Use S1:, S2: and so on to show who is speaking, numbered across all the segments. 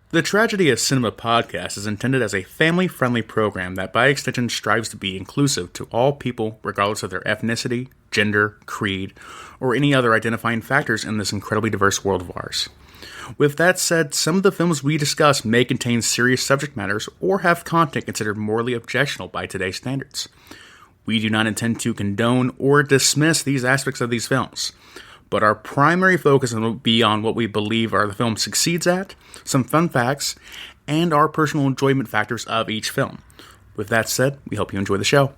S1: The Tragedy of Cinema podcast is intended as a family-friendly program that by extension strives to be inclusive to all people regardless of their ethnicity, gender, creed, or any other identifying factors in this incredibly diverse world of ours. With that said, some of the films we discuss may contain serious subject matters or have content considered morally objectionable by today's standards. We do not intend to condone or dismiss these aspects of these films, but our primary focus will be on what we believe the film succeeds at, some fun facts, and our personal enjoyment factors of each film. With that said, we hope you enjoy the show.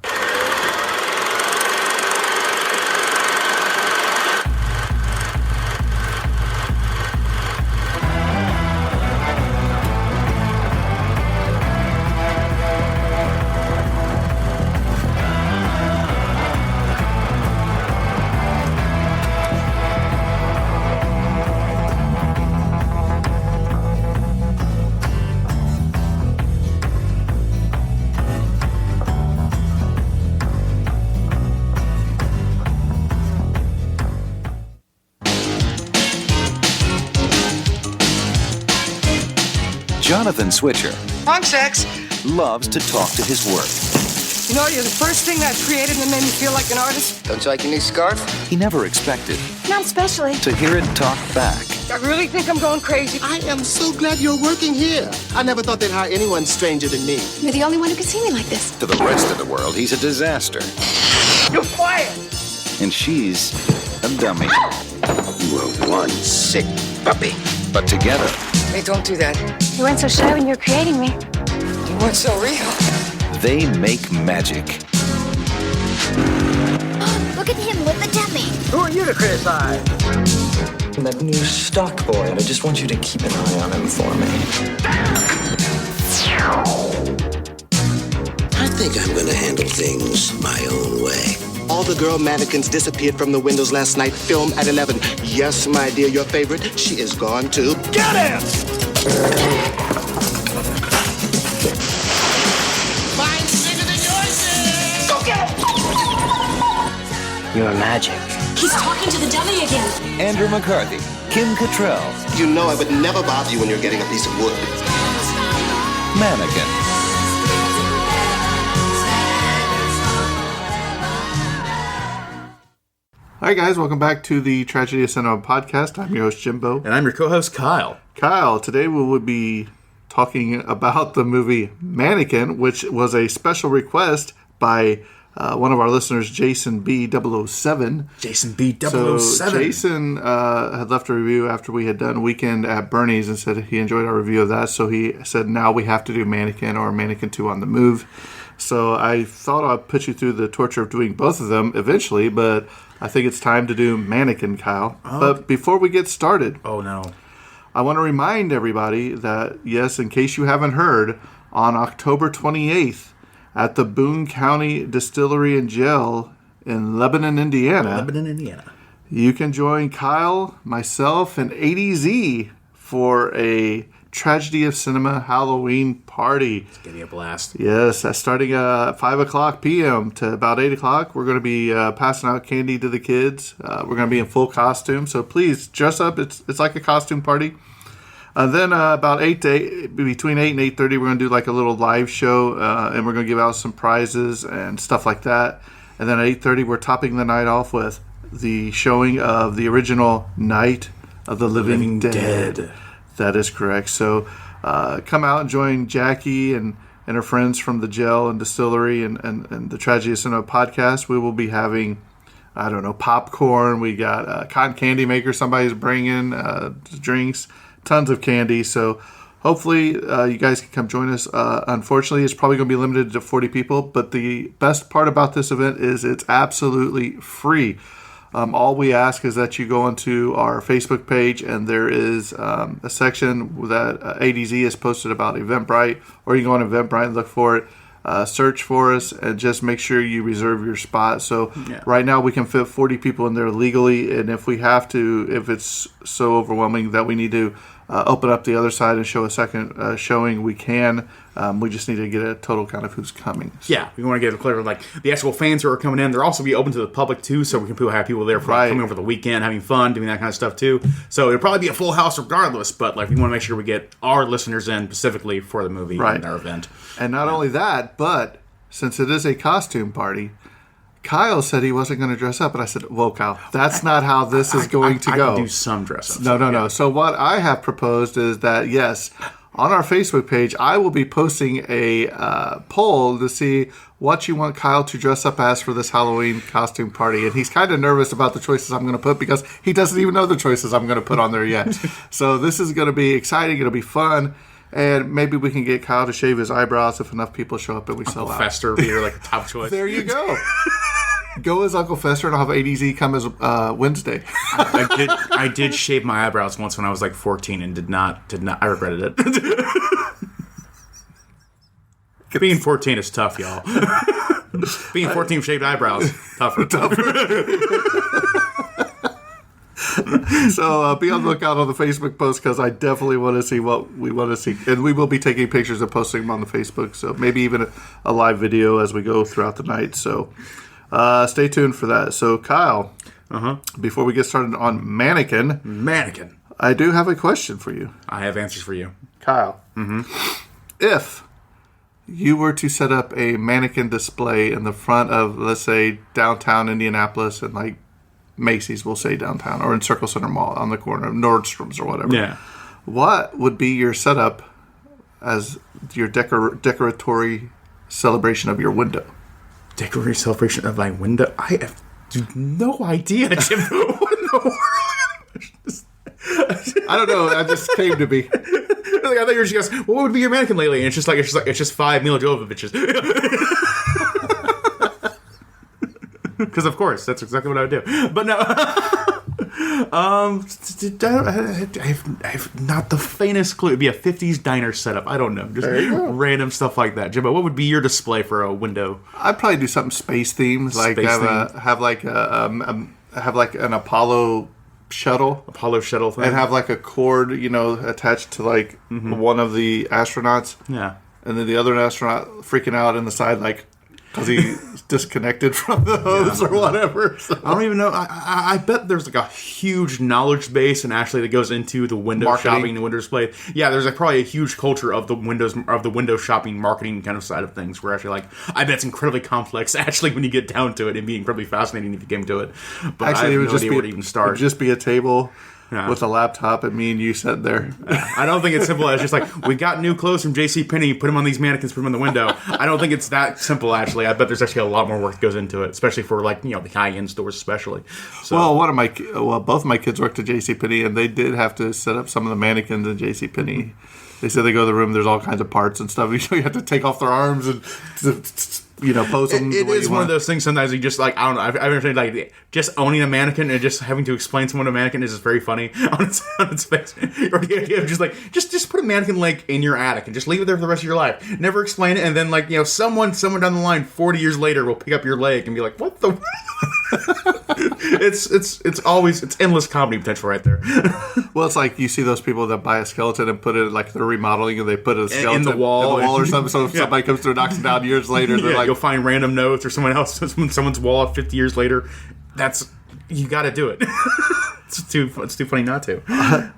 S2: Jonathan Switcher
S3: On sex.
S2: loves to talk to his work.
S3: You know, you're the first thing I've created that made me feel like an artist. Don't you like your new scarf?
S2: He never expected
S4: Not especially.
S2: to hear it talk back.
S3: I really think I'm going crazy.
S5: I am so glad you're working here. I never thought they'd hire anyone stranger than me.
S4: You're the only one who can see me like this.
S2: To the rest of the world, he's a disaster.
S3: You're fired.
S2: And she's a dummy.
S5: You are one sick puppy.
S2: But together,
S3: Hey, don't do that.
S4: You weren't so shy when you were creating me.
S3: You weren't so real.
S2: they make magic.
S4: Look at him with the dummy.
S3: Who are you to criticize?
S6: That new stock boy, and I just want you to keep an eye on him for me.
S5: I think I'm gonna handle things my own way. All the girl mannequins disappeared from the windows last night. Film at 11. Yes, my dear, your favorite. She is gone too. Get him! Mine's bigger than yours is! Go get him!
S6: You're magic.
S4: He's talking to the dummy again.
S2: Andrew McCarthy, Kim Cattrall,
S5: You know I would never bother you when you're getting a piece of wood.
S2: Mannequin.
S7: Hi guys, welcome back to the Tragedy of Cinema podcast. I'm your host Jimbo.
S1: And I'm your co-host, Kyle.
S7: Kyle, today we will be talking about the movie Mannequin, which was a special request by one of our listeners, Jason B007.
S1: Jason B007.
S7: So Jason had left a review after we had done Weekend at Bernie's and said he enjoyed our review of that. So he said now we have to do Mannequin or Mannequin 2 on the Move. So I thought I'd put you through the torture of doing both of them eventually, but I think it's time to do Mannequin, Kyle. Oh. But before we get started,
S1: Oh, no.
S7: I want to remind everybody that, yes, in case you haven't heard, on October 28th at the Boone County Distillery and Jail in Lebanon, Indiana, you can join Kyle, myself, and ADZ for a Tragedy of Cinema Halloween party.
S1: It's going to be a blast.
S7: Yes, that's starting at 5 o'clock p.m. to about 8 o'clock. We're going to be passing out candy to the kids. We're going to be in full costume, so please dress up. It's like a costume party. And then about between 8 and 8:30, we're going to do like a little live show, and we're going to give out some prizes and stuff like that. And then at 8:30, we're topping the night off with the showing of the original Night of the Living Dead. That is correct. So come out and join Jackie and her friends from the jail and distillery and the Tragedy of Cinema podcast. We will be having, I don't know, popcorn. We got cotton candy maker somebody's bringing, drinks, tons of candy. So hopefully you guys can come join us. Unfortunately, it's probably going to be limited to 40 people. But the best part about this event is it's absolutely free. All we ask is that you go onto our Facebook page, and there is a section that ADZ has posted about Eventbrite, or you can go on Eventbrite and look for it, search for us, and just make sure you reserve your spot. So right now we can fit 40 people in there legally, and if we have to, if it's so overwhelming that we need to open up the other side and show a second showing, we can. We just need to get a total count of who's coming. So.
S1: Yeah, we want to get it clear. Like the actual fans who are coming in, they're also be open to the public too, so we can have people there for coming over the weekend, having fun, doing that kind of stuff too. So it'll probably be a full house regardless. But like we want to make sure we get our listeners in specifically for the movie and our event.
S7: And not only that, but since it is a costume party, Kyle said he wasn't going to dress up, and I said, "Whoa, Kyle, that's not how this is going to go."
S1: I can do some dress up.
S7: No. So what I have proposed is that yes, on our Facebook page, I will be posting a poll to see what you want Kyle to dress up as for this Halloween costume party, and he's kind of nervous about the choices I'm going to put because he doesn't even know the choices I'm going to put on there yet. So this is going to be exciting. It'll be fun. And maybe we can get Kyle to shave his eyebrows if enough people show up and we sell out.
S1: Fester would be like a top choice.
S7: There you go. Go as Uncle Fester and I'll have ADZ come as Wednesday.
S1: I did shave my eyebrows once when I was like 14 and did not. I regretted it. Being 14 is tough, y'all. Being 14 with shaved eyebrows, tougher.
S7: So be on the lookout on the Facebook post because I definitely want to see what we want to see. And we will be taking pictures and posting them on the Facebook. So maybe even a live video as we go throughout the night. So stay tuned for that. So Kyle, before we get started on Mannequin, I do have a question for you.
S1: I have answers for you.
S7: Kyle, if you were to set up a mannequin display in the front of, let's say, downtown Indianapolis and like Macy's, we'll say downtown, or in Circle Center Mall on the corner of Nordstrom's or whatever.
S1: Yeah.
S7: What would be your setup as your decoratory celebration of your window?
S1: Decoratory celebration of my window? I have no idea, Jim.
S7: I don't know. That just came to me.
S1: I thought you were just going, what would be your mannequin lately? And it's just 5 Mila Jovoviches. Because of course, that's exactly what I would do. But no, I have not the faintest clue. It'd be a 50s diner setup. I don't know, just random stuff like that. Jimbo, what would be your display for a window?
S7: I'd probably do something space themed, like have like an Apollo shuttle
S1: thing,
S7: and have like a cord, attached to like one of the astronauts.
S1: Yeah,
S7: and then the other astronaut freaking out in the side, like. Because he's disconnected from the hose or whatever. So.
S1: I don't even know. I bet there's like a huge knowledge base and actually that goes into the window shopping and window display. Yeah, there's like probably a huge culture of the window shopping marketing kind of side of things. Where actually, like, I bet it's incredibly complex actually when you get down to it and be incredibly fascinating if you came to it. But
S7: actually,
S1: I have no idea where to even start.
S7: It would just be a table. Yeah. With a laptop and me and you sitting there.
S1: I don't think it's simple as just like, we got new clothes from JCPenney, put them on these mannequins, put them in the window. I don't think it's that simple, actually. I bet there's actually a lot more work that goes into it, especially for, like, the high-end stores especially. So.
S7: Well, both of my kids worked at JCPenney, and they did have to set up some of the mannequins in JCPenney. They said they go to the room, there's all kinds of parts and stuff. You have to take off their arms and... pose them. It is
S1: one of those things. Sometimes you just like, I don't know. I've understood like just owning a mannequin and just having to explain someone a mannequin is just very funny on its face. Or the idea of just like just put a mannequin like in your attic and just leave it there for the rest of your life. Never explain it, and then like someone down the line 40 years later will pick up your leg and be like, what the. It's endless comedy potential right there.
S7: Well, it's like you see those people that buy a skeleton and put it like they're remodeling and they put a skeleton
S1: in the wall
S7: or something. So if somebody comes through and knocks it down years later, they're like,
S1: you'll find random notes or someone's wall 50 years later. You got to do it. It's too funny not to.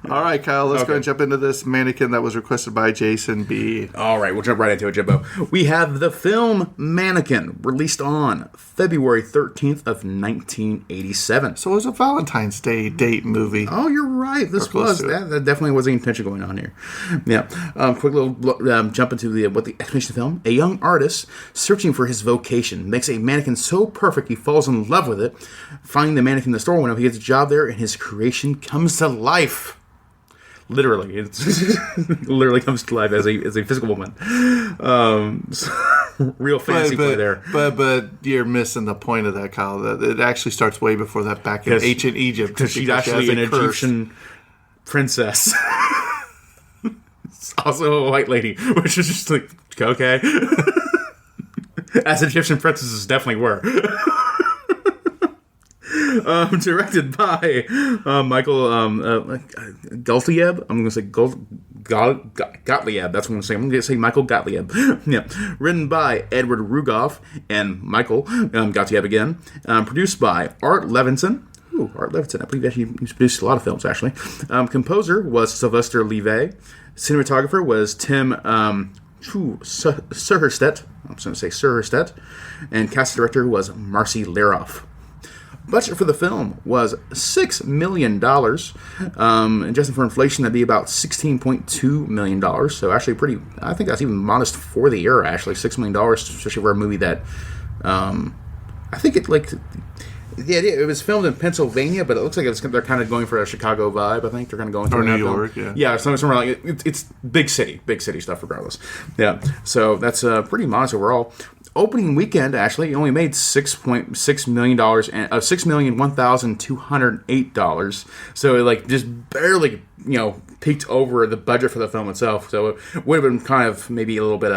S7: All right, Kyle, let's go and jump into this mannequin that was requested by Jason B.
S1: All right, we'll jump right into it, Jimbo. We have the film Mannequin, released on February 13th of 1987.
S7: So it was a Valentine's Day date movie.
S1: Oh, you're right. That definitely was the intention going on here. Yeah. Quick little jump into what the explanation of the film. A young artist searching for his vocation makes a mannequin so perfect he falls in love with it. Finding the mannequin in the store window, he gets a job there, and his creation comes to life. Literally, it literally comes to life as a physical woman. Real fantasy play there.
S7: But you're missing the point of that, Kyle. That it actually starts way before that, back in ancient Egypt.
S1: Because she's actually an Egyptian princess. It's also a white lady, which is just like, okay. As Egyptian princesses definitely were. Directed by Michael Gottlieb. I'm going to say Gottlieb. That's what I'm going to say. I'm going to say Michael Gottlieb. Yeah. Written by Edward Rugoff and Michael Gottlieb again. Produced by Art Levinson. Ooh, Art Levinson. I believe he's produced a lot of films, actually. Composer was Sylvester Levay. Cinematographer was Tim Serherstedt. I'm just going to say Serherstedt. And cast director was Marcy Leroff. Budget for the film was $6 million. Adjusted for inflation, that'd be about $16.2 million. So actually pretty, I think that's even modest for the era, actually. $6 million, especially for a movie that, I think it it was filmed in Pennsylvania, but it looks like they're kind of going for a Chicago vibe. I think they're kind of going for
S7: New York, yeah.
S1: Yeah, somewhere like it's big city stuff, regardless. Yeah, so that's pretty modest overall. Opening weekend, actually, it only made $6.6 million and $6,001,208. So it just barely, peaked over the budget for the film itself. So it would have been kind of maybe a little bit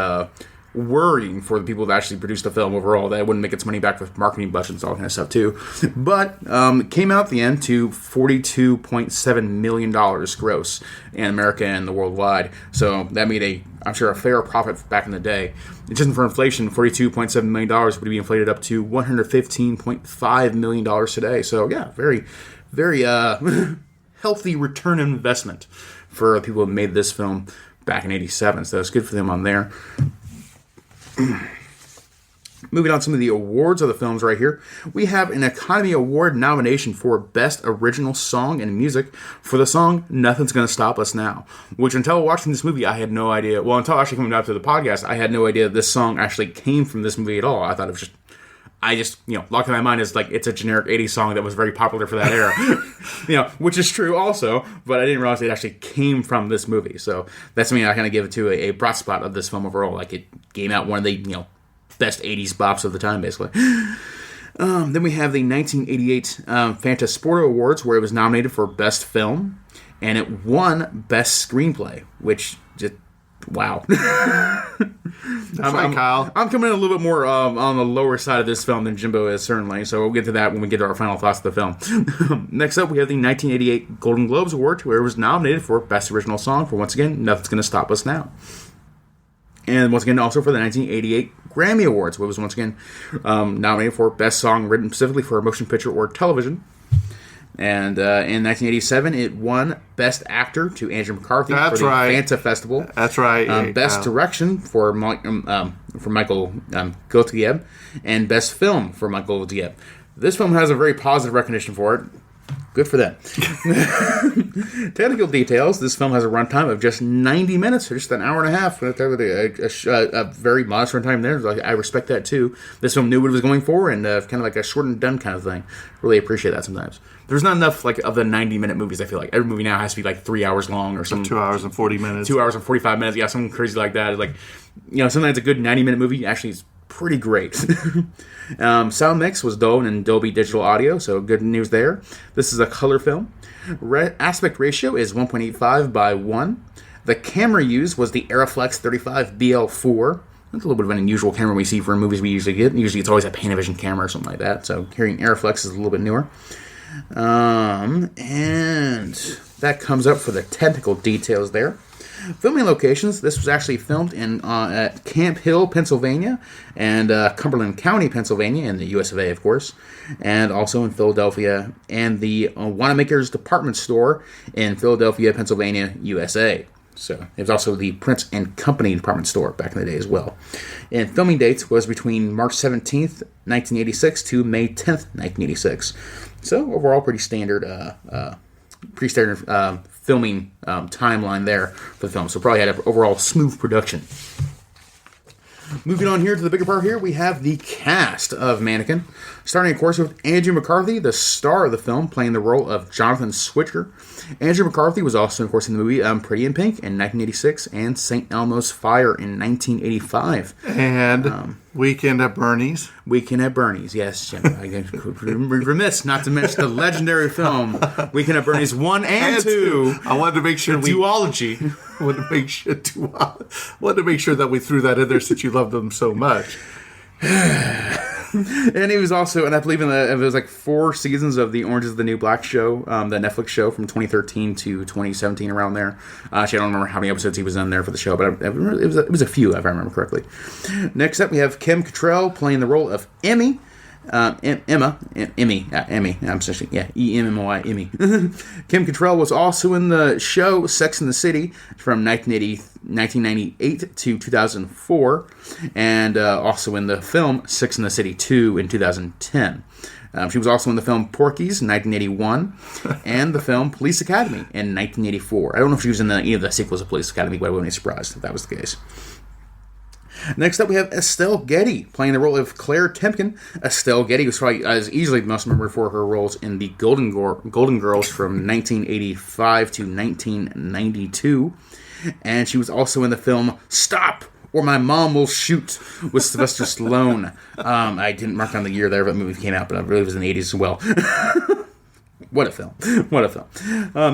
S1: worrying for the people that actually produced the film overall that it wouldn't make its money back with marketing budgets and all that kind of stuff too. But it came out at the end to $42.7 million gross in America and the worldwide. So that made I'm sure a fair profit back in the day. Just for inflation, $42.7 million would be inflated up to $115.5 million today. So yeah, very, very healthy return on investment for people who made this film back in '87. So it's good for them on there. Moving on to some of the awards of the films right here. We have an Academy Award nomination for Best Original Song and Music for the song Nothing's Gonna Stop Us Now. Which until watching this movie, I had no idea. Well, until actually coming out to the podcast, I had no idea this song actually came from this movie at all. I thought it was locked in my mind as it's a generic 80s song that was very popular for that era. Which is true also, but I didn't realize it actually came from this movie. So that's something I kind of give it to a bright spot of this film overall. It came out one of the, best 80s bops of the time, basically. Then we have the 1988 Fantasporto Awards, where it was nominated for Best Film, and it won Best Screenplay, which just, wow.
S7: Kyle.
S1: I'm coming in a little bit more on the lower side of this film than Jimbo is, certainly, so we'll get to that when we get to our final thoughts of the film. Next up, we have the 1988 Golden Globes Award, where it was nominated for Best Original Song for, once again, Nothing's Gonna Stop Us Now. And once again, also for the 1988 Grammy Awards, where it was once again nominated for Best Song Written specifically for a motion picture or television. And in 1987, it won Best Actor to Andrew McCarthy for the Fanta Festival.
S7: That's right.
S1: Best Direction for Michael Gottlieb, and Best Film for Michael Gottlieb. This film has a very positive recognition for it. Good for them. Technical details. This film has a runtime of just 90 minutes, or just an hour and a half. A very modest runtime there. I respect that too. This film knew what it was going for, and kind of like a short and done kind of thing. Really appreciate that sometimes. There's not enough of the 90-minute movies. I feel like every movie now has to be 3 hours long or something.
S7: 2 hours and 40 minutes.
S1: 2 hours and 45 minutes. Yeah, something crazy like that. Sometimes a good 90-minute movie actually is pretty great. Sound mix was done in Dolby Digital Audio, so good news there. This is a color film. Aspect ratio is 1.85:1. The camera used was the Arriflex 35 BL4. That's a little bit of an unusual camera we see for movies we usually get. Usually it's always a Panavision camera or something like that, so hearing Arriflex is a little bit newer. And that comes up for the technical details there. Filming locations, this was actually filmed at Camp Hill, Pennsylvania, and Cumberland County, Pennsylvania, in the US of A, of course, and also in Philadelphia, and the Wanamaker's Department Store in Philadelphia, Pennsylvania, USA. So it was also the Prince and Company department store back in the day as well. And filming dates was between March 17th, 1986 to May 10th, 1986. So overall, pretty standard filming timeline there for the film. So probably had an overall smooth production. Moving on here to the bigger part here, we have the cast of Mannequin. Starting, of course, with Andrew McCarthy, the star of the film, playing the role of Jonathan Switcher. Andrew McCarthy was also, of course, in the movie Pretty in Pink in 1986 and St. Elmo's Fire in 1985.
S7: And Weekend at Bernie's.
S1: Weekend at Bernie's, yes, Jim. I'm remiss not to mention the legendary film Weekend at Bernie's 1 and 2.
S7: I wanted to make sure
S1: duology.
S7: wanted to make sure that we threw that in there since you love them so much.
S1: And he was also, and I believe it was like 4 seasons of the Orange is the New Black show, the Netflix show from 2013 to 2017, around there. Actually, I don't remember how many episodes he was in there for the show, but it was a few, if I remember correctly. Next up, we have Kim Cattrall playing the role of Emmy. Emmy. I'm sorry, E-M-M-Y, Emmy. Kim Cattrall was also in the show Sex and the City from 1998 to 2004, and also in the film Sex and the City 2 in 2010. She was also in the film Porky's in 1981 and the film Police Academy in 1984. I don't know if she was in any of the sequels of Police Academy, but I wouldn't be surprised if that was the case. Next up, we have Estelle Getty playing the role of Claire Temkin. Estelle Getty was probably easily the most remembered for her roles in the Golden Girls from 1985 to 1992. And she was also in the film Stop, or My Mom Will Shoot with Sylvester Stallone. I didn't mark down the year there, but the movie came out, but I believe it was in the 80s as well. What a film. What a film.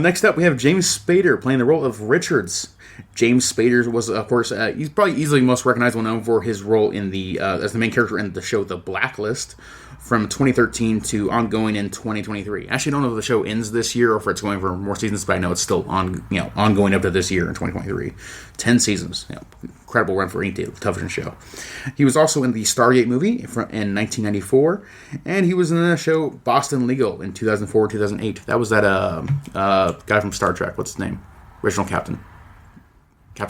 S1: Next up, we have James Spader playing the role of Richards. James Spader was, of course, he's probably easily most recognizable known for his role in as the main character in the show The Blacklist from 2013 to ongoing in 2023. Actually, I don't know if the show ends this year or if it's going for more seasons, but I know it's still ongoing up to this year in 2023. 10 seasons. Incredible run for any television show. He was also in the Stargate movie in 1994, and he was in the show Boston Legal in 2004-2008. That was that guy from Star Trek. What's his name? Original Captain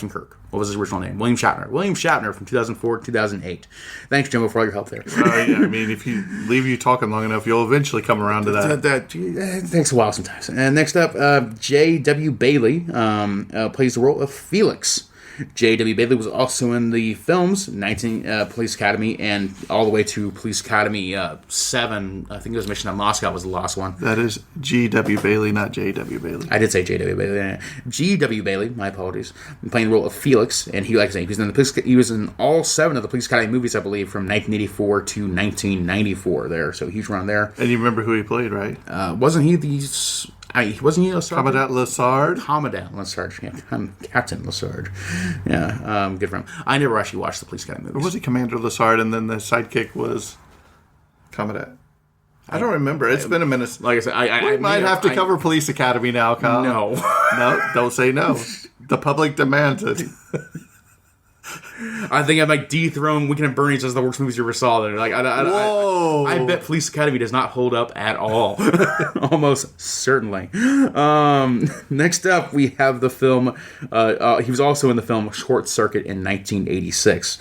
S1: Kirk. What was his original name? William Shatner from 2004-2008. Thanks, Jimbo, for all your help there.
S7: Yeah, I mean, if you leave you talking long enough, you'll eventually come around to that.
S1: It takes a while sometimes. And next up, J.W. Bailey plays the role of Felix. J.W. Bailey was also in the films Police Academy and all the way to Police Academy 7. I think it was Mission on Moscow was the last one.
S7: That is G.W. Bailey, not J.W. Bailey.
S1: I did say J.W. Bailey. G.W. Bailey, my apologies, playing the role of Felix, and he, like I say, he was in all 7 of the Police Academy movies, I believe, from 1984 to 1994 there, so huge run there.
S7: And you remember who he played, right?
S1: Wasn't he the... wasn't he a
S7: Commandant Lassard?
S1: Commandant Lassard. Yeah, Captain Lassard. Yeah, good for him. I never actually watched the Police Academy movies.
S7: Or was he Commander Lassard and then the sidekick was Commandant? I don't remember. It's been a minute.
S1: Like I said,
S7: we might have to cover Police Academy now, Kyle.
S1: No.
S7: No, don't say no. The public demands it.
S1: I think I might dethrone Weekend at Bernie's as the worst movies you ever saw. Like, I bet Police Academy does not hold up at all. Almost certainly. Next up, we have the film. He was also in the film Short Circuit in 1986.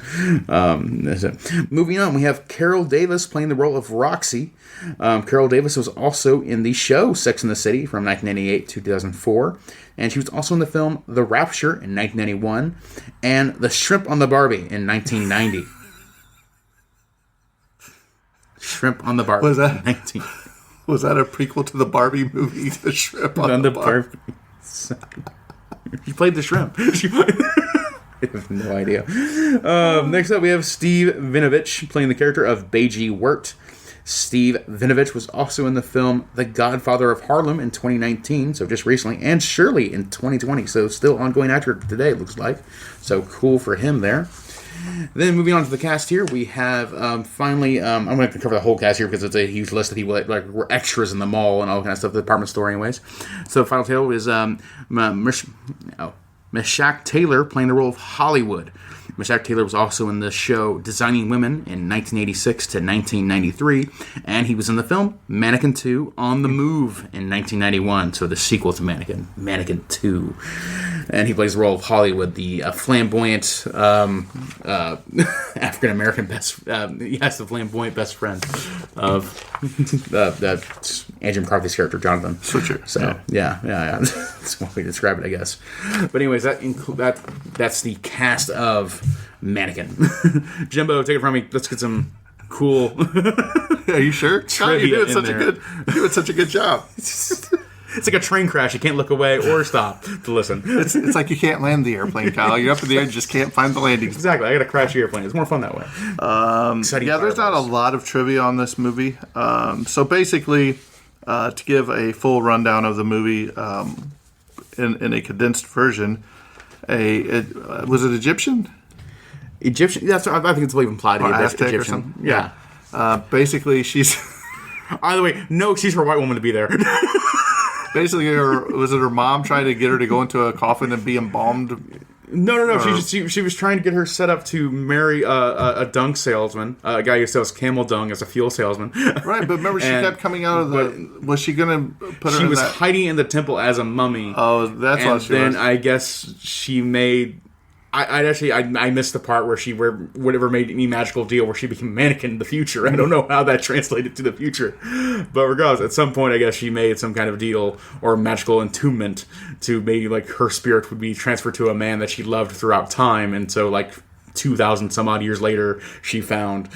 S1: Moving on, we have Carol Davis playing the role of Roxy. Carol Davis was also in the show Sex and the City from 1998 to 2004. And she was also in the film The Rapture in 1991 and The Shrimp on the Barbie in 1990. Shrimp on the Barbie.
S7: Was that a prequel to the Barbie movie, The Shrimp on the Barbie?
S1: She played the shrimp. I have no idea. Next up, we have Steve Vinovich playing the character of Beiji Wirt. Steve Vinovich was also in the film The Godfather of Harlem in 2019, so just recently, and Shirley in 2020, so still ongoing actor today, it looks like. So cool for him there. Then moving on to the cast here, we have finally, I'm going to cover the whole cast here because it's a huge list of people that were extras in the mall and all kind of stuff, the department store anyways. So the final tale is Meshach Taylor playing the role of Hollywood. Meshach Taylor was also in the show Designing Women in 1986 to 1993, and he was in the film Mannequin 2 On the Move in 1991, so the sequel to Mannequin, Mannequin 2. And he plays the role of Hollywood, the flamboyant African-American the flamboyant best friend of Andrew McCarthy's character, Jonathan.
S7: Switcher.
S1: So, yeah. That's one way to describe it, I guess. But anyways, that's the cast of Mannequin. Jimbo, take it from me. Let's get some cool.
S7: Are you sure?
S1: Trivia
S7: You're doing such a good job.
S1: It's like a train crash. You can't look away or stop to listen.
S7: It's like you can't land the airplane, Kyle. You're up in the air and just can't find the landing.
S1: Exactly. I got to crash the airplane. It's more fun that way.
S7: There's not a lot of trivia on this movie. So basically, to give a full rundown of the movie in a condensed version, was it Egyptian?
S1: Egyptian? That's I think it's implied.
S7: Or
S1: Egyptian.
S7: Aztec or something?
S1: Yeah.
S7: Basically, she's
S1: By the way, no excuse for a white woman to be there.
S7: basically was it her mom trying to get her to go into a coffin and be embalmed?
S1: No. She was trying to get her set up to marry a dung salesman, a guy who sells camel dung as a fuel salesman.
S7: Right, but remember, she kept coming out of the. Was she going to put her?
S1: She
S7: in
S1: was
S7: that?
S1: hiding in the temple as a mummy.
S7: Oh, that's what she was.
S1: And then I guess she made. I missed the part where she whatever made any magical deal where she became a mannequin in the future. I don't know how that translated to the future, but regardless, at some point I guess she made some kind of deal or magical entombment to maybe like her spirit would be transferred to a man that she loved throughout time, and so like 2,000 some odd years later she found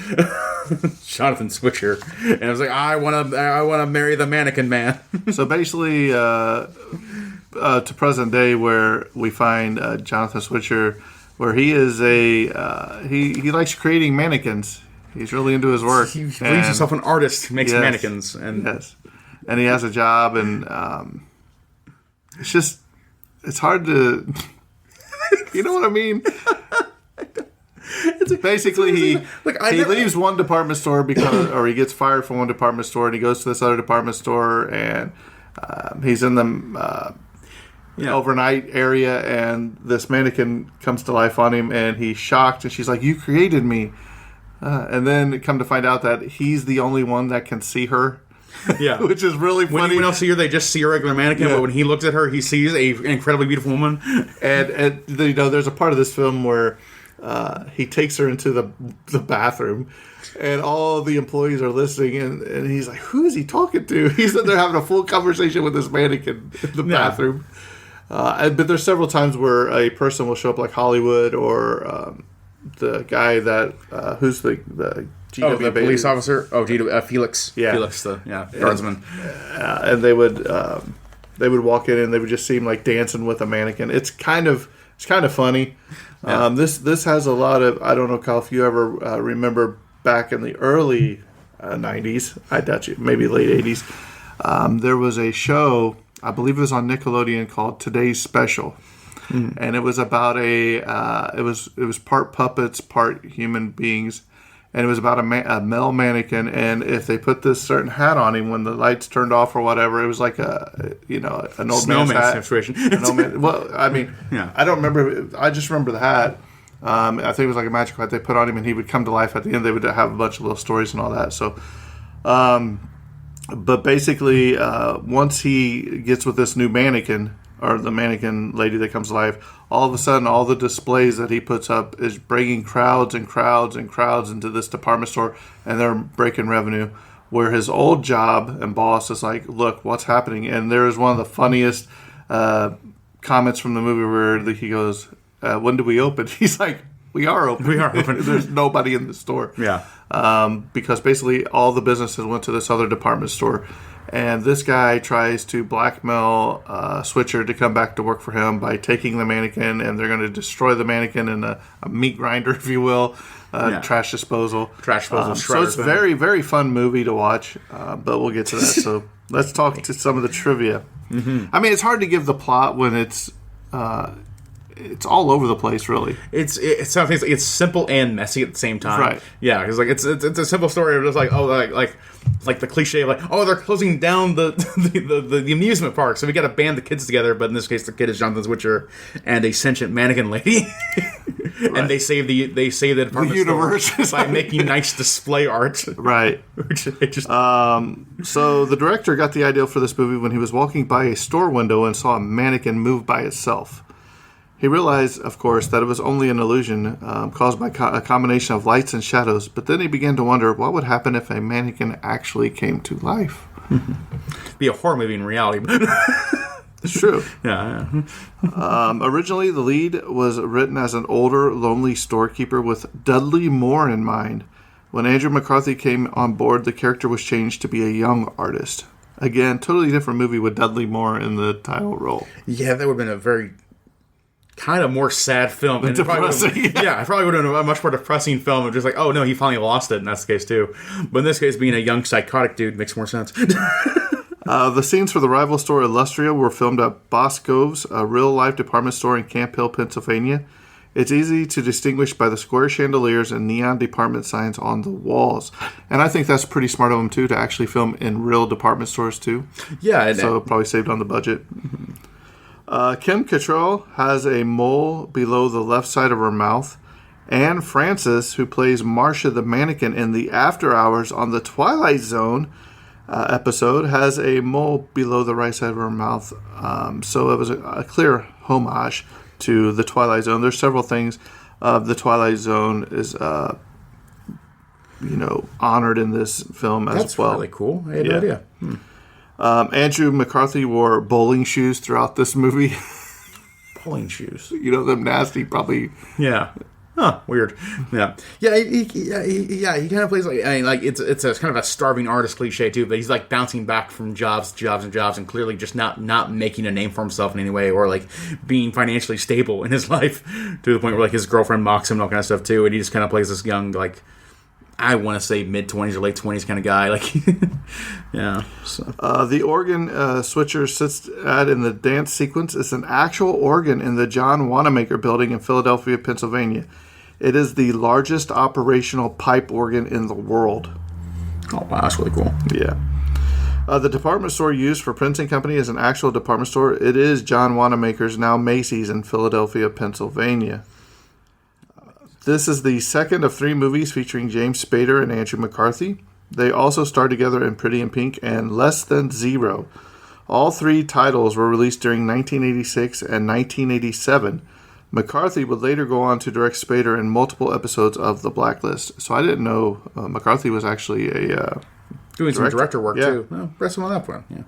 S1: Jonathan Switcher, and I was like, I want to marry the mannequin man.
S7: So basically, to present day, where we find Jonathan Switcher, where he is he likes creating mannequins. He's really into his work.
S1: He believes himself an artist, makes mannequins, and
S7: and he has a job, and it's hard to, you know what I mean. Basically, he leaves one department store or he gets fired from one department store, and he goes to this other department store, and he's in the overnight area, and this mannequin comes to life on him, and he's shocked, and she's like, "You created me," and then come to find out that he's the only one that can see her.
S1: Yeah,
S7: which is really funny.
S1: When anyone else see her, they just see a regular mannequin, but when he looks at her, he sees an incredibly beautiful woman.
S7: And there's a part of this film where he takes her into the bathroom, and all the employees are listening, and he's like, "Who is he talking to?" He's in there having a full conversation with this mannequin in the bathroom. But there's several times where a person will show up, like Hollywood or the guy that who's the GW
S1: the police officer. Felix.
S7: Yeah,
S1: Felix, the guardsman.
S7: And they would walk in, and they would just seem like dancing with a mannequin. It's kind of funny. Yeah. This has a lot of, I don't know, Kyle, if you ever remember back in the early 90s, I doubt you, maybe late 80s, there was a show, I believe it was on Nickelodeon, called Today's Special. Mm. And it was about it was part puppets, part human beings, and it was about a male mannequin, and if they put this certain hat on him when the lights turned off or whatever, it was like an old man's hat
S1: situation.
S7: Well, I mean, I don't remember. I just remember the hat. I think it was like a magic hat they put on him, and he would come to life at the end. They would have a bunch of little stories and all that. So, but basically, once he gets with this new mannequin, or the mannequin lady that comes to life, all of a sudden, all the displays that he puts up is bringing crowds and crowds and crowds into this department store, and they're breaking revenue. Where his old job and boss is like, "Look, what's happening?" And there is one of the funniest comments from the movie where he goes, "When do we open?" He's like, "We are open.
S1: We are open."
S7: There's nobody in the store.
S1: Yeah.
S7: Because basically all the businesses went to this other department store. And this guy tries to blackmail Switcher to come back to work for him by taking the mannequin, and they're going to destroy the mannequin in a meat grinder, if you will, trash disposal. So it's very, very fun movie to watch, but we'll get to that. So let's talk to some of the trivia. Mm-hmm. I mean, it's hard to give the plot when it's all over the place, really. It's
S1: simple and messy at the same time.
S7: Right.
S1: Yeah, because like it's a simple story of just like, oh, like the cliche of like, oh, they're closing down the amusement park, so we got to band the kids together. But in this case, the kid is Jonathan Switcher and a sentient mannequin lady, and
S7: right.
S1: they save the department
S7: universe
S1: by making nice display art.
S7: Right. So the director got the idea for this movie when he was walking by a store window and saw a mannequin move by itself. He realized, of course, that it was only an illusion caused by a combination of lights and shadows, but then he began to wonder what would happen if a mannequin actually came to life.
S1: Be a horror movie in reality.
S7: It's true.
S1: Yeah.
S7: Originally, the lead was written as an older, lonely storekeeper with Dudley Moore in mind. When Andrew McCarthy came on board, the character was changed to be a young artist. Again, totally different movie with Dudley Moore in the title role.
S1: Yeah, that would have been a very kind of more sad film. And
S7: depressing.
S1: It probably would have been a much more depressing film of just like, oh no, he finally lost it, and that's the case too. But in this case, being a young psychotic dude makes more sense.
S7: The scenes for the rival store Illustria were filmed at Boscove's, a real-life department store in Camp Hill, Pennsylvania. It's easy to distinguish by the square chandeliers and neon department signs on the walls. And I think that's pretty smart of them, too, to actually film in real department stores, too.
S1: Yeah.
S7: So probably saved on the budget. Kim Cattrall has a mole below the left side of her mouth. Anne Francis, who plays Marcia the mannequin in the After Hours on the Twilight Zone episode, has a mole below the right side of her mouth. So it was a clear homage to the Twilight Zone. There's several things. The Twilight Zone is, honored in this film as well.
S1: That's really cool. I had no idea.
S7: Andrew McCarthy wore bowling shoes throughout this movie.
S1: Bowling shoes.
S7: Them nasty, probably.
S1: Yeah. Huh, weird. Yeah. Yeah, he kind of plays it's a kind of a starving artist cliche too, but he's like bouncing back from jobs and clearly just not making a name for himself in any way, or like being financially stable in his life to the point where like his girlfriend mocks him and all kind of stuff too, and he just kind of plays this young, like, I want to say mid-20s or late 20s kind of guy. Like, yeah. So.
S7: The organ Switcher sits at in the dance sequence is an actual organ in the John Wanamaker building in Philadelphia, Pennsylvania. It is the largest operational pipe organ in the world.
S1: Oh, wow, that's really cool.
S7: Yeah. The department store used for Printing Company is an actual department store. It is John Wanamaker's, now Macy's, in Philadelphia, Pennsylvania. This is the second of 3 movies featuring James Spader and Andrew McCarthy. They also starred together in Pretty in Pink and Less Than Zero. All 3 titles were released during 1986 and 1987. McCarthy would later go on to direct Spader in multiple episodes of The Blacklist. So I didn't know McCarthy was actually a
S1: doing some director work,
S7: yeah.
S1: too. Well, press him on that one, yeah.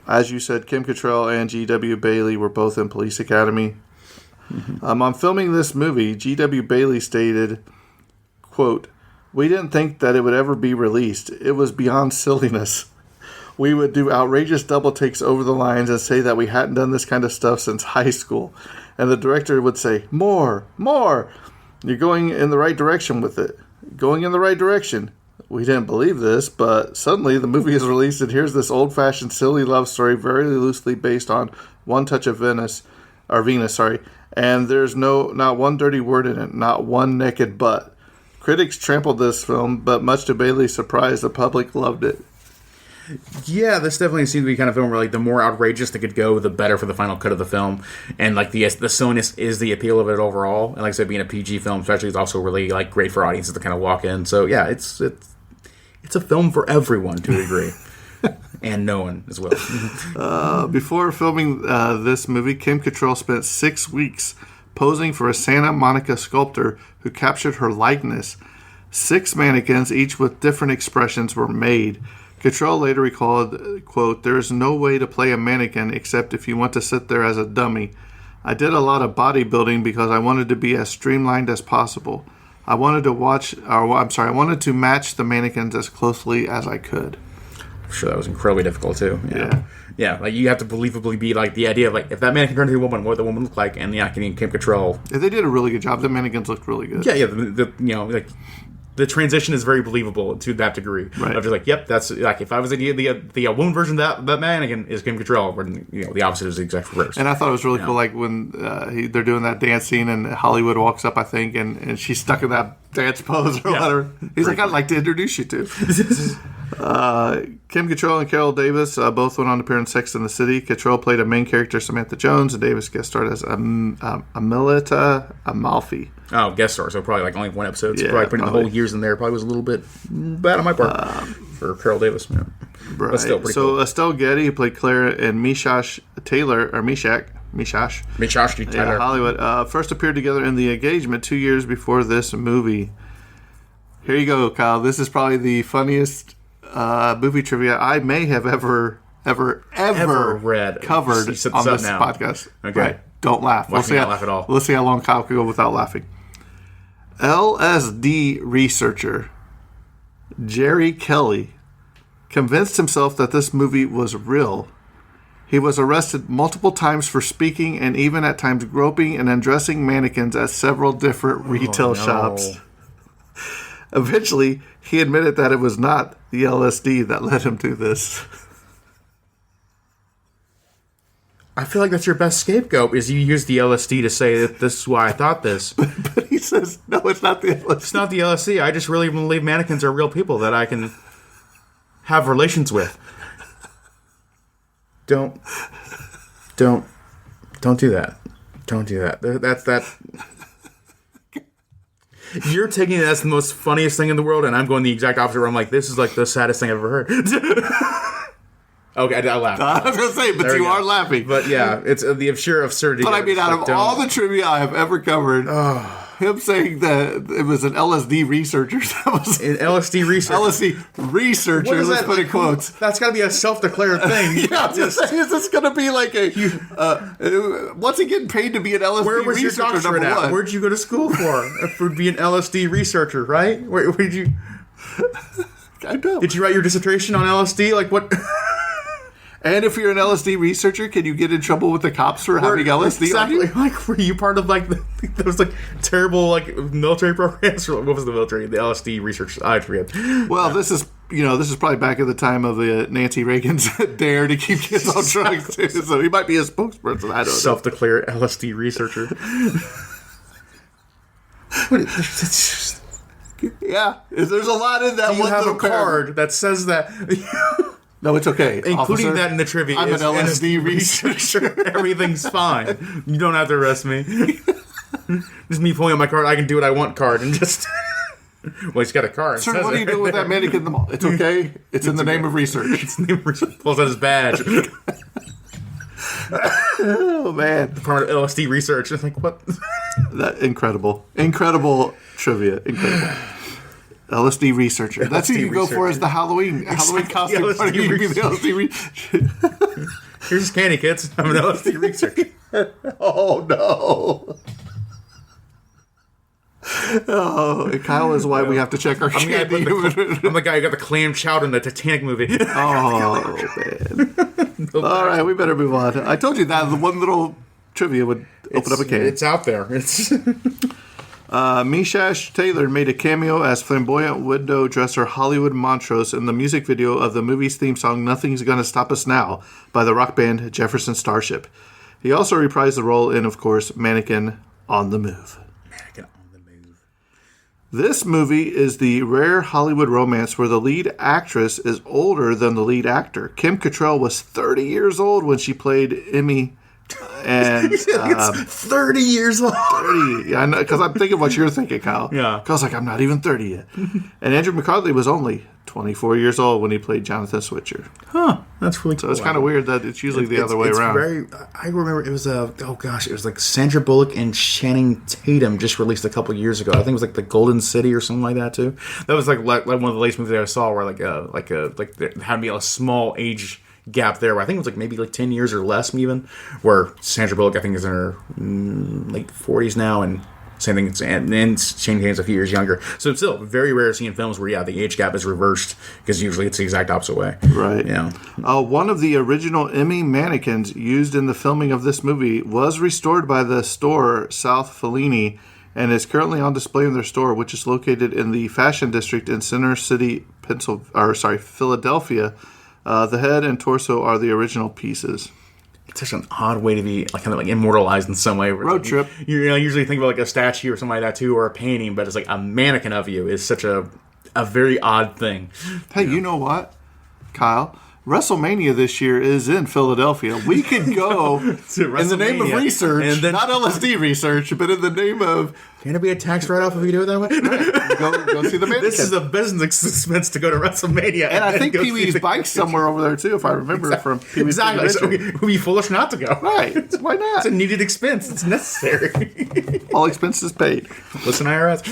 S7: As you said, Kim Cattrall and G.W. Bailey were both in Police Academy. Mm-hmm. On filming this movie, G.W. Bailey stated, quote, "We didn't think that it would ever be released. It was beyond silliness. We would do outrageous double takes over the lines and say that we hadn't done this kind of stuff since high school. And the director would say, more. You're going in the right direction with it. Going in the right direction. We didn't believe this, but suddenly the movie is released and here's this old-fashioned silly love story very loosely based on One Touch of Venus, and there's not one dirty word in it, not one naked butt. Critics trampled this film, but much to Bailey's surprise, the public loved it."
S1: Yeah, this definitely seems to be kind of film where like the more outrageous it could go, the better for the final cut of the film. And like the silliness is the appeal of it overall. And like I said, being a PG film, especially, is also really like great for audiences to kind of walk in. So yeah, it's a film for everyone to a degree. And no one as well.
S7: Before filming this movie, Kim Cattrall spent 6 weeks posing for a Santa Monica sculptor who captured her likeness. 6 mannequins, each with different expressions, were made. Cattrall later recalled, quote, "There is no way to play a mannequin except if you want to sit there as a dummy. I did a lot of bodybuilding because I wanted to be as streamlined as possible. I wanted to match the mannequins as closely as I could."
S1: I'm sure that was incredibly difficult too. Yeah. Like you have to believably be like the idea of like if that mannequin turned into a woman, what would the woman look like? And the acting Kim Cattrall.
S7: Yeah, they did a really good job. The mannequins looked really good.
S1: Yeah. The transition is very believable to that degree.
S7: Right.
S1: Of just like, yep, that's like if I was the woman version of that mannequin is Kim Cattrall, when the opposite is the exact reverse.
S7: And I thought it was really cool, like when they're doing that dance scene and Hollywood walks up, I think, and she's stuck in that dance pose or whatever. He's like, "I'd like to introduce you to." Kim Cattrall and Carol Davis both went on to appear in Sex and the City. Cattrall played a main character, Samantha Jones, and Davis guest starred as Amelita Amalfi.
S1: Oh, guest star, so probably like only 1 episode. So
S7: Yeah,
S1: probably putting
S7: probably.
S1: the whole years in there probably was a little bit bad on my part for Carol Davis. Yeah.
S7: Right.
S1: But still pretty
S7: so
S1: cool.
S7: Estelle Getty, who played Claire, and Mishash Taylor,
S1: Tyler.
S7: Hollywood, first appeared together in The Engagement 2 years before this movie. Here you go, Kyle. This is probably the funniest movie trivia I may have ever
S1: read.
S7: covered
S1: You set
S7: on
S1: up
S7: this
S1: now.
S7: podcast.
S1: Okay.
S7: Right. Don't laugh.
S1: Watch me not laugh at all.
S7: Let's see how long Kyle can go without laughing. LSD researcher Jerry Kelly convinced himself that this movie was real. He was arrested multiple times for speaking and even at times groping and undressing mannequins at several different retail shops. Eventually, he admitted that it was not the LSD that led him to this.
S1: I feel like that's your best scapegoat, is you use the LSD to say that this is why I thought this.
S7: But he says, no, it's not the LSD.
S1: It's not the LSD. I just really believe mannequins are real people that I can have relations with. Don't do that. Don't do that. That's You're taking it as the most funniest thing in the world, and I'm going the exact opposite where I'm like, this is like the saddest thing I've ever heard. Okay, I laughed.
S7: I was going to say, but you are laughing.
S1: But yeah, it's the sheer absurdity.
S7: But I mean, out of all the trivia I have ever covered, him saying that it was an LSD researcher. That was
S1: an LSD researcher.
S7: LSD researcher, let's put in quotes.
S1: That's got to be a self-declared thing.
S7: Yeah, is this going to be like a... what's he getting paid to be an LSD researcher?
S1: Where was your doctorate at? Where'd you go to school for? For be an LSD researcher, right? Where did you...
S7: I know.
S1: Did you write your dissertation on LSD? Like, what...
S7: And if you're an LSD researcher, can you get in trouble with the cops for having LSD
S1: exactly,
S7: on you?
S1: Like, were you part of, like, those, like, terrible, like, military programs? Or what was the military? The LSD research? I forget.
S7: Well, this is probably back at the time of Nancy Reagan's dare to keep kids on drugs, too. So he might be a spokesperson. I don't know.
S1: Self-declared LSD researcher.
S7: Yeah, there's a lot in that.
S1: Do you have a card that says that...
S7: No, it's okay.
S1: Including
S7: Officer,
S1: that in the trivia.
S7: I'm an LSD researcher.
S1: Everything's fine. You don't have to arrest me. Just me pulling out my card. I can do what I want card and just... Well, he's got a card.
S7: Sir, what are you doing with that mannequin in the mall? It's okay. It's in the name of research.
S1: It's in the name of research. Pulls out his badge.
S7: Oh, man.
S1: Part of LSD research. It's like, what?
S7: That incredible trivia. Incredible. LSD researcher. That's who you go for as the Halloween costume party. You be the LSD researcher.
S1: Here's candy, kids. I'm an LSD researcher.
S7: Oh, no. Oh, Kyle is why we have to check our candy.
S1: I'm the guy who got the clam chowder in the Titanic movie.
S7: Oh, man. All right, we better move on. I told you that the one little trivia would open up a can.
S1: It's out there. It's...
S7: Mishash Taylor made a cameo as flamboyant window dresser Hollywood Montrose in the music video of the movie's theme song Nothing's Gonna Stop Us Now by the rock band Jefferson Starship. He also reprised the role in, of course, Mannequin on the Move.
S1: Mannequin on the Move.
S7: This movie is the rare Hollywood romance where the lead actress is older than the lead actor. Kim Cattrall was 30 years old when she played Emmy. And
S1: 30 years old.
S7: 30, yeah, because I'm thinking what you're thinking, Kyle.
S1: Yeah,
S7: because like I'm not even 30 yet. And Andrew McCarthy was only 24 years old when he played Jonathan Switcher.
S1: Huh, that's really cool.
S7: So it's kind of weird that it's usually the other way around.
S1: I remember it was it was like Sandra Bullock and Channing Tatum just released a couple years ago. I think it was like The Golden City or something like that too. That was like one of the latest movies I saw where there had to be a small age gap there where I think it was like maybe like 10 years or less even, where Sandra Bullock I think is in her late 40s now, and same thing, and Shane Tatum's a few years younger, so it's still very rare to see in films where the age gap is reversed, because usually it's the exact opposite way.
S7: Right.
S1: Yeah.
S7: One of the original Emmy mannequins used in the filming of this movie was restored by the store South Fellini and is currently on display in their store, which is located in the Fashion District in Center City, Philadelphia. The head and torso are the original pieces.
S1: It's such an odd way to be kind of immortalized in some way.
S7: Road trip.
S1: You usually think about like a statue or something like that too, or a painting, but it's like a mannequin of you is such a very odd thing.
S7: Hey, you know what, Kyle? WrestleMania this year is in Philadelphia. We could go in the name of research, and then, not LSD research, but in the name of...
S1: Can it be a tax write-off if we do it that way?
S7: Go see the mannequin.
S1: This is a business expense to go to WrestleMania.
S7: And I think Pee-wee's Bike's somewhere over there, too, if I remember from Pee-wee's.
S1: Exactly. So we'd be foolish not to go.
S7: Right. Why not?
S1: It's a needed expense. It's necessary.
S7: All expenses paid.
S1: Listen, IRS.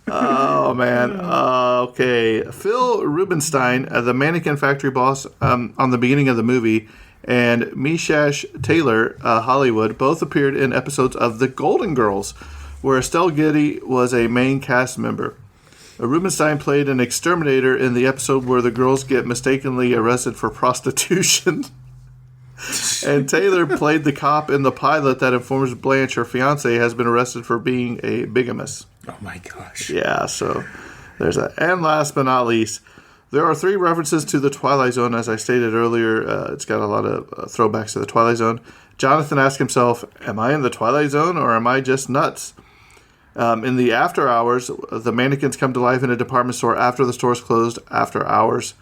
S7: Oh, man. Okay. Phil Rubenstein, the mannequin factory boss on the beginning of the movie, and Mishash Taylor, Hollywood, both appeared in episodes of The Golden Girls, where Estelle Getty was a main cast member. Rubenstein played an exterminator in the episode where the girls get mistakenly arrested for prostitution. And Taylor played the cop in the pilot that informs Blanche her fiancé has been arrested for being a bigamist.
S1: Oh my gosh.
S7: Yeah, so there's that. And last but not least, There are 3 references to the Twilight Zone, as I stated earlier. It's got a lot of throwbacks to the Twilight Zone. Jonathan asks himself, am I in the Twilight Zone or am I just nuts? In the after hours, the mannequins come to life in a department store after the store's closed after hours.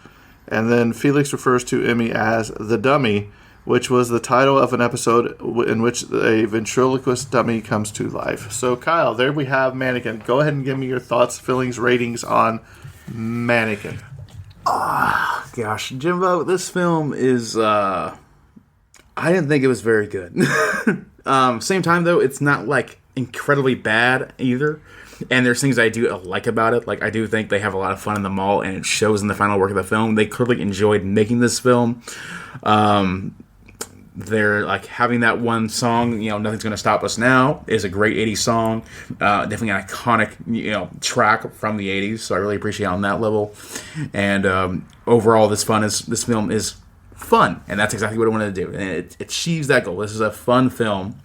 S7: And then Felix refers to Emmy as the dummy, which was the title of an episode in which a ventriloquist dummy comes to life. So, Kyle, there we have Mannequin. Go ahead and give me your thoughts, feelings, ratings on Mannequin.
S1: Gosh, Jimbo, this film is, I didn't think it was very good. Same time, though, it's not, like, incredibly bad either. And there's things I do like about it. Like, I do think they have a lot of fun in the mall, and it shows in the final work of the film. They clearly enjoyed making this film. They're, like, having that one song, Nothing's Gonna Stop Us Now, is a great 80s song. Definitely an iconic, track from the 80s, so I really appreciate it on that level. And overall, this film is fun, and that's exactly what I wanted to do. And it achieves that goal. This is a fun film,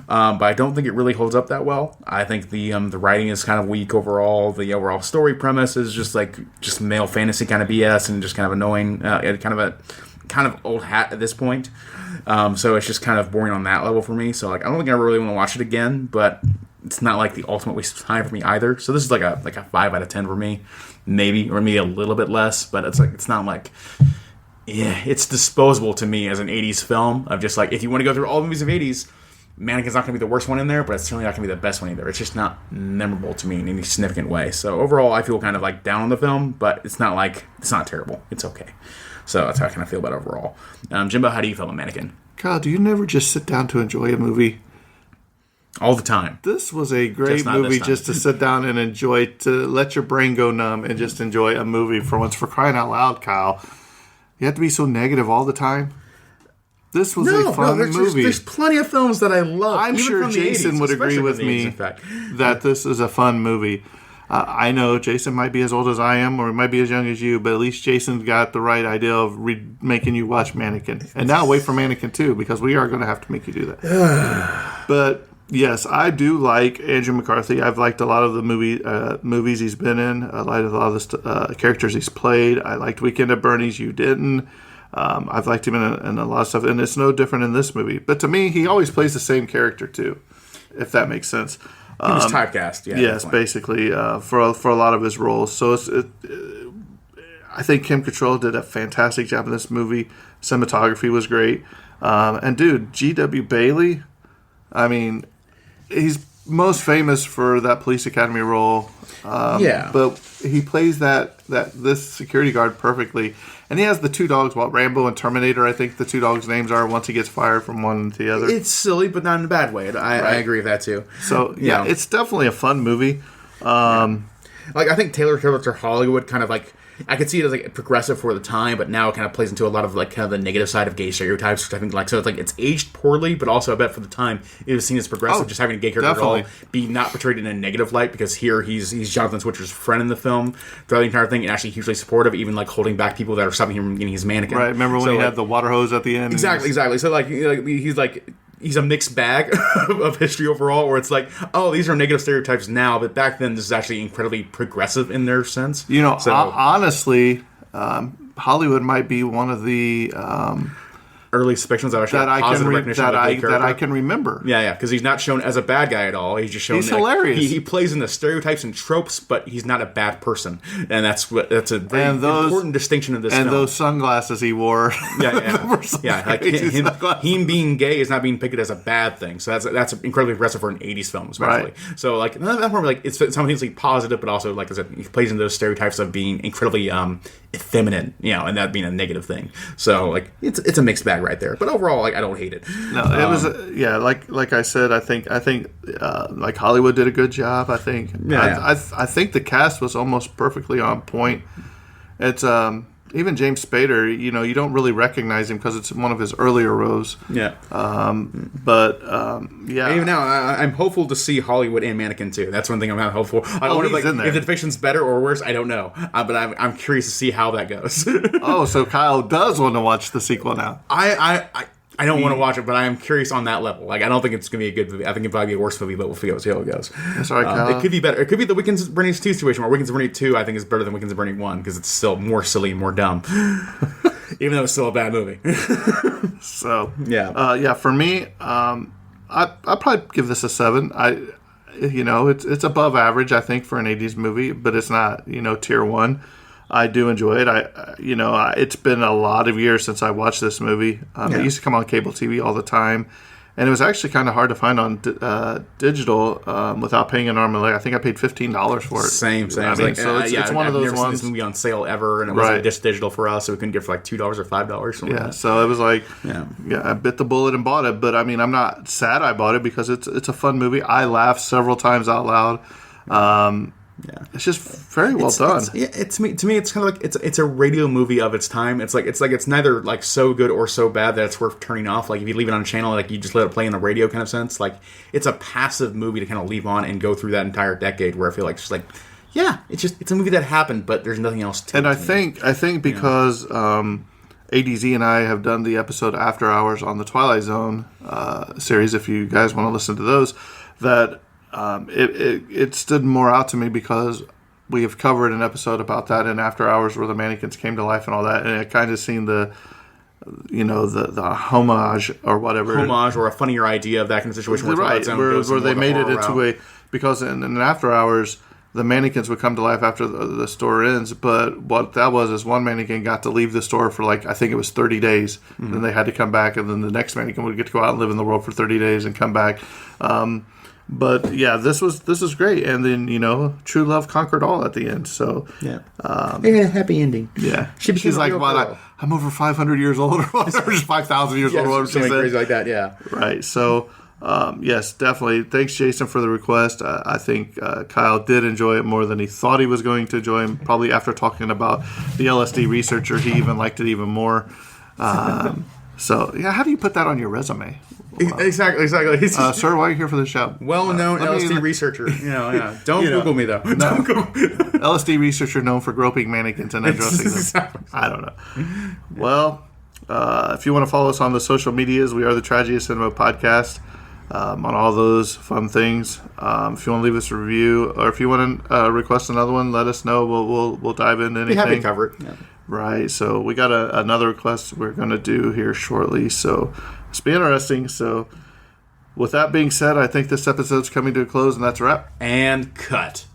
S1: but I don't think it really holds up that well. I think the writing is kind of weak overall. The overall story premise is just male fantasy kind of BS and just kind of annoying, kind of old hat at this point. So it's just kind of boring on that level for me. So I don't think I really want to watch it again, but it's not like the ultimate waste of time for me either. So this is like a 5 out of 10 for me, maybe, or maybe a little bit less, but it's not like, yeah, it's disposable to me as an 80s film of just like, if you want to go through all the movies of 80s, Mannequin's not going to be the worst one in there, but it's certainly not going to be the best one either. It's just not memorable to me in any significant way. So overall, I feel kind of like down on the film, but it's not terrible. It's okay. So that's how I kind of feel about it overall. Jimbo, how do you feel about Mannequin?
S7: God, do you never just sit down to enjoy a movie?
S1: All the time.
S7: This was a great movie just to sit down and enjoy, to let your brain go numb and just enjoy a movie for once. For crying out loud, Kyle. You have to be so negative all the time. This was a fun movie.
S1: There's plenty of films that I love.
S7: I'm sure Jason
S1: 80s,
S7: would agree with me that this is a fun movie. I know Jason might be as old as I am, or he might be as young as you, but at least Jason's got the right idea of making you watch Mannequin. And now wait for Mannequin 2, because we are going to have to make you do that. But yes, I do like Andrew McCarthy. I've liked a lot of the movies he's been in. I liked a lot of the characters he's played. I liked Weekend at Bernie's. You didn't. I've liked him in a lot of stuff, and it's no different in this movie. But to me, he always plays the same character too, if that makes sense.
S1: He was typecast, yeah.
S7: Yes, definitely. Basically, for a lot of his roles. So I think Kim Cattrall did a fantastic job in this movie. Cinematography was great. And dude, G.W. Bailey, I mean, he's most famous for that Police Academy role. But he plays this security guard perfectly. And he has the 2 dogs, Rambo and Terminator, I think the 2 dogs' names are, once he gets fired from one to the other.
S1: It's silly, but not in a bad way. I agree with that, too.
S7: So, yeah, it's definitely a fun movie.
S1: Like, I think Taylor Character Hollywood kind of, like, I could see it as, like, progressive for the time, but now it kind of plays into a lot of, like, kind of the negative side of gay stereotypes, which I think, like, so it's, like, it's aged poorly, but also I bet for the time it was seen as progressive, just having a gay character at all be not portrayed in a negative light, because here he's Jonathan Switcher's friend in the film throughout the entire thing, and actually hugely supportive, even, like, holding back people that are stopping him from getting his Mannequin.
S7: Right, remember when he had the water hose at the end?
S1: Exactly. So, like, he's a mixed bag of history overall, where it's like, oh, these are negative stereotypes now, but back then this is actually incredibly progressive in their sense.
S7: Honestly, Hollywood might be one of the
S1: earliest depictions of actually positive recognition of a gay character
S7: that I can remember.
S1: Yeah, because he's not shown as a bad guy at all. He's just shown
S7: he's hilarious.
S1: He plays in the stereotypes and tropes, but he's not a bad person, and that's a very important distinction of this film.
S7: And those sunglasses he wore.
S1: Like him being gay is not being pictured as a bad thing. So that's incredibly impressive for an '80s film, especially. Right. So like that part, like it's something positive, but also like I said, he plays in those stereotypes of being incredibly effeminate, and that being a negative thing. So like it's a mixed bag right there, but overall, like I don't hate it.
S7: No, it was like I said, I think like Hollywood did a good job. I think I think the cast was almost perfectly on point. It's even James Spader, you don't really recognize him because it's one of his earlier roles. Yeah.
S1: Even now, I'm hopeful to see Hollywood and Mannequin too. That's one thing I'm hopeful. I wonder if the depiction's better or worse. I don't know, but I'm curious to see how that goes.
S7: Oh, so Kyle does want to watch the sequel now.
S1: I don't want to watch it, but I am curious on that level. Like, I don't think it's going to be a good movie. I think it'd probably be a worse movie, but we'll see how it goes.
S7: Sorry, Kyle.
S1: It could be better. It could be the Weekends at Bernie's 2 situation, where Weekends at Bernie 2, I think, is better than Weekends at Bernie 1, because it's still more silly and more dumb. Even though it's still a bad movie.
S7: So,
S1: yeah.
S7: For me, I'd probably give this a 7. It's above average, I think, for an 80s movie, but it's not, tier 1. I do enjoy it. It's been a lot of years since I watched this movie. It used to come on cable TV all the time, and it was actually kind of hard to find on digital without paying an arm and leg. I think I paid $15 for it.
S1: Same.
S7: It's one of those
S1: I've never
S7: ones.
S1: seen this movie on sale ever, and it wasn't just digital for us, so we couldn't get it for like $2 or $5.
S7: Yeah, so it was like, I bit the bullet and bought it. But I mean, I'm not sad I bought it because it's a fun movie. I laughed several times out loud. It's just very well done.
S1: To me, it's kind of like it's a radio movie of its time. It's neither like so good or so bad that it's worth turning off. Like if you leave it on a channel, like you just let it play in the radio kind of sense. Like it's a passive movie to kind of leave on and go through that entire decade. Where I feel like it's just like, it's a movie that happened, but there's nothing else to it.
S7: And I think because ADZ and I have done the episode After Hours on the Twilight Zone series. If you guys want to listen to those, that. It stood more out to me because we have covered an episode about that in After Hours where the mannequins came to life and all that, and I kind of seen the homage or whatever.
S1: Homage or a funnier idea of that kind of situation.
S7: Right, where they made it into because in After Hours, the mannequins would come to life after the store ends, but what that was is one mannequin got to leave the store for I think it was 30 days, then they had to come back, and then the next mannequin would get to go out and live in the world for 30 days and come back. But yeah, this was great, and then true love conquered all at the end. So
S1: they had a happy ending.
S7: Yeah, she's like, "Well, I'm over 500 years old, or just 5,000 years old, or
S1: something crazy like that." Yeah,
S7: right. So yes, definitely. Thanks, Jason, for the request. I think Kyle did enjoy it more than he thought he was going to enjoy. And probably after talking about the LSD researcher, he even liked it even more. So yeah, how do you put that on your resume?
S1: Exactly.
S7: Sir, why are you here for the show?
S1: Well-known LSD researcher. Don't Google me though. Don't Google
S7: LSD researcher known for groping mannequins and undressing them. I don't know. Well, if you want to follow us on the social medias, we are the Tragedy of Cinema podcast. On all those fun things. If you want to leave us a review, or if you want to request another one, let us know. We'll dive into anything.
S1: Be happy to cover it. Yeah.
S7: Right. So we got another request we're going to do here shortly. So it's be interesting. So with that being said, I think this episode's coming to a close, and that's a wrap.
S1: And cut.